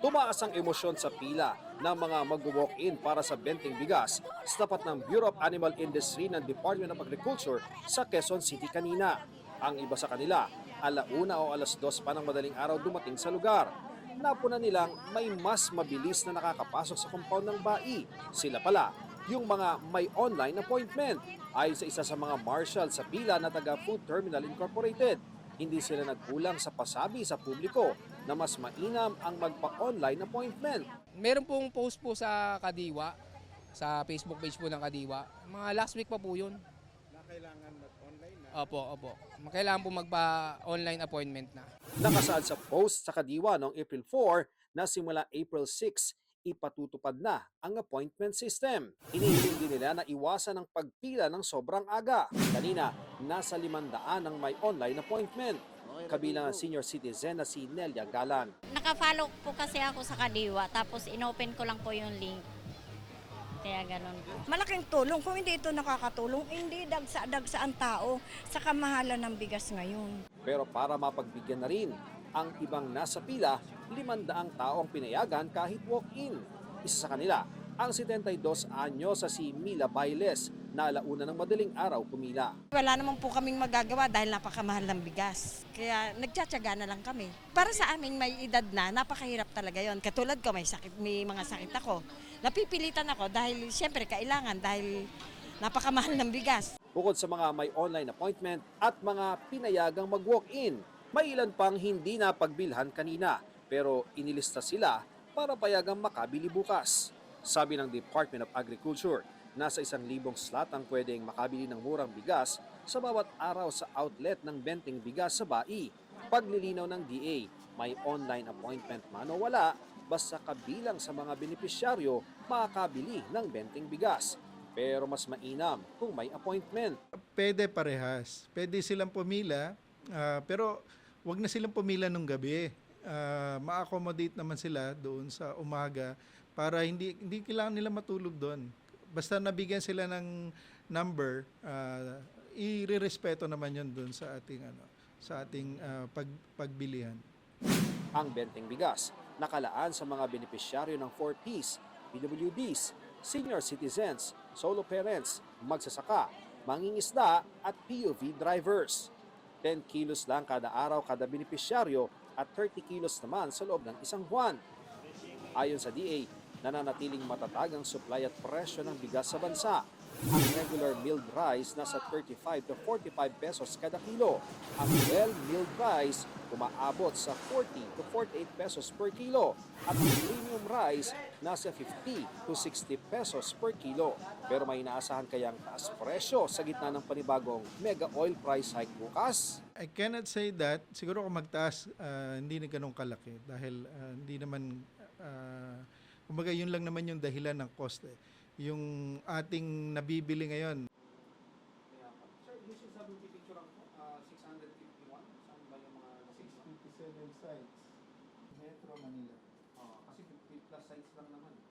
Tumaas ang emosyon sa pila ng mga mag-walk-in para sa benteng bigas sa tapat ng Bureau of Animal Industry ng Department of Agriculture sa Quezon City kanina. Ang iba sa kanila, alauna o alas 2 pa ng madaling araw dumating sa lugar. Napuna nilang may mas mabilis na nakakapasok sa compound ng bai. Sila pala, yung mga may online appointment. Ayon sa isa sa mga marshal sa pila na taga Food Terminal Incorporated, hindi sila nagkulang sa pasabi sa publiko na mas mainam ang magpa-online appointment. Meron pong post po sa Kadiwa, sa Facebook page po ng Kadiwa. Mga last week pa po yun. Na kailangan mag-online na. Opo, opo. Kailangan po magpa-online appointment na. Nakasaad sa post sa Kadiwa noong April 4 na simula April 6, ipatutupad na ang appointment system. Inihiling din nila na iwasan ang pagpila ng sobrang aga. Kanina, nasa 500 ang may online appointment. Kabilang ang senior citizen na si Nelia Galan. Naka-follow po kasi ako sa Kadiwa, tapos inopen ko lang po yung link. Kaya ganun po. Malaking tulong. Kung hindi ito nakakatulong, hindi dagsa ang tao sa kamahalan ng bigas ngayon. Pero para mapagbigyan na rin ang ibang nasa pila, 500 tao ang pinayagan kahit walk-in. Isa sa kanila, ang 72 anyo sa si Mila Bailes na alauna ng madaling araw pumila. Wala naman po kaming magagawa dahil napakamahal ng bigas. Kaya nagtsatsaga na lang kami. Para sa aming may edad na, napakahirap talaga yon. Katulad ko, may mga sakit ako. Napipilitan ako dahil siyempre kailangan dahil napakamahal ng bigas. Bukod sa mga may online appointment at mga pinayagang mag-walk-in, may ilan pang hindi na pagbilhan kanina pero inilista sila para payagang makabili bukas. Sabi ng Department of Agriculture, nasa 1,000 slot ang pwedeng makabili ng murang bigas sa bawat araw sa outlet ng benteng bigas sa bai. Paglilinaw ng DA, may online appointment man o wala, basta kabilang sa mga benepisyaryo makakabili ng benteng bigas. Pero mas mainam kung may appointment. Pwede parehas. Pwede silang pumila, pero wag na silang pumila nung gabi. Ma-accommodate naman sila doon sa umaga para hindi kailangan nila matulog doon. Basta nabigyan sila ng number, irerespeto naman 'yon doon sa ating pagbilihan. Ang benteng bigas nakalaan sa mga benepisyaryo ng 4Ps, PWDs, senior citizens, solo parents, magsasaka, mangingisda at PUV drivers. 10 kilos lang kada araw kada benepisyaryo at 30 kilos naman sa loob ng isang buwan. Ayon sa DA, nananatiling matatag ang supply at presyo ng bigas sa bansa. Ang regular milled rice nasa 35 to 45 pesos kada kilo. Ang well-milled rice umaabot sa 40 to 48 pesos per kilo. At ang premium rice nasa 50 to 60 pesos per kilo. Pero may inaasahan kayang taas presyo sa gitna ng panibagong mega oil price hike bukas? I cannot say that. Siguro kung magtaas, hindi na ganun kalaki dahil hindi naman, kumbaga yun lang naman yung dahilan ng cost. Yung ating nabibili ngayon. Sir, this is sabi picture ang 651. Saan ba yung mga 57 sites, Metro Manila. Kasi 50 plus sites lang naman.